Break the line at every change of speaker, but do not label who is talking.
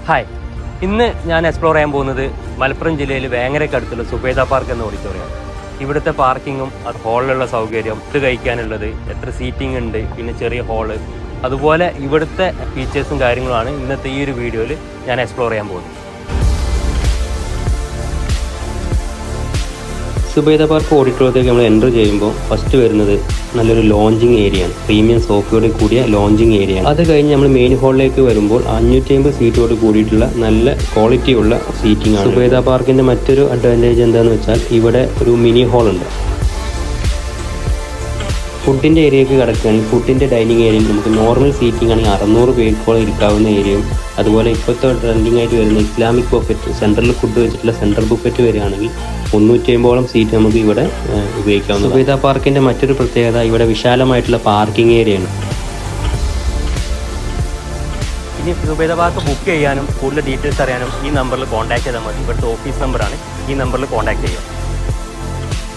Hi, ഇന്ന് ഞാൻ explore ചെയ്യാൻ പോകുന്നത് മലപ്പുറം ജില്ലയിൽ വേങ്ങരയ്ക്കടുത്തുള്ള സുബൈദ പാർക്ക് എന്ന ഓഡിറ്റോറിയമാണ്. ഇവിടുത്തെ പാർക്കിങ്ങും ഹോളിലുള്ള സൗകര്യം, ഫുഡ് കഴിക്കാനുള്ളത്, എത്ര സീറ്റിംഗ് ഉണ്ട്, പിന്നെ ചെറിയ ഹോള്, അതുപോലെ ഇവിടുത്തെ ഫീച്ചേഴ്സും കാര്യങ്ങളുമാണ് ഇന്നത്തെ ഈ ഒരു വീഡിയോയിൽ ഞാൻ എക്സ്പ്ലോർ ചെയ്യാൻ പോകുന്നത്. സുബൈദ പാർക്ക് ഓഡിറ്റോറിയത്തിലേക്ക് നമ്മൾ എൻ്റർ ചെയ്യുമ്പോൾ ഫസ്റ്റ് വരുന്നത് നല്ലൊരു ലോഞ്ചിങ് ഏരിയയാണ്. പ്രീമിയം സോഫയോട് കൂടിയ ലോഞ്ചിങ് ഏരിയയാണ്. അത് കഴിഞ്ഞ് നമ്മൾ മെയിൻ ഹാളിലേക്ക് വരുമ്പോൾ 550 സീറ്റോട് കൂടിയിട്ടുള്ള നല്ല ക്വാളിറ്റി ഉള്ള സീറ്റിംഗ് ആണ്. സുബൈദ പാർക്കിൻ്റെ മറ്റൊരു അഡ്വാൻറ്റേജ് എന്താണെന്ന് വെച്ചാൽ ഇവിടെ ഒരു മിനി ഹാൾ ഉണ്ട്. ഫുഡിൻ്റെ ഏരിയയ്ക്ക് കിടക്കുകയാണെങ്കിൽ ഫുഡിൻ്റെ ഡൈനിങ് ഏരിയയിൽ നമുക്ക് നോർമൽ സീറ്റിംഗ് ആണെങ്കിൽ 600 പേർക്കോളം ഇരിക്കാവുന്ന ഏരിയയും, അതുപോലെ ഇപ്പോഴത്തെ ട്രെൻഡിങ് ആയിട്ട് വരുന്ന ഇസ്ലാമിക് ബുഫറ്റ്, സെൻട്രൽ ഫുഡ് വെച്ചിട്ടുള്ള സെൻട്രൽ ബുഫറ്റ് വരികയാണെങ്കിൽ 350ഓളം സീറ്റ് നമുക്ക് ഇവിടെ ഉപയോഗിക്കാവുന്നത്. സുബൈദ പാർക്കിൻ്റെ മറ്റൊരു പ്രത്യേകത ഇവിടെ വിശാലമായിട്ടുള്ള പാർക്കിംഗ് ഏരിയയാണ്. ഇനി സുബൈദ പാർക്ക് ബുക്ക് ചെയ്യാനും കൂടുതൽ ഡീറ്റെയിൽസ് അറിയാനും ഈ നമ്പറിൽ കോൺടാക്ട് ചെയ്താൽ മതി. ഇവിടുത്തെ ഓഫീസ് നമ്പറാണ്, ഈ നമ്പറിൽ കോൺടാക്ട് ചെയ്യുക.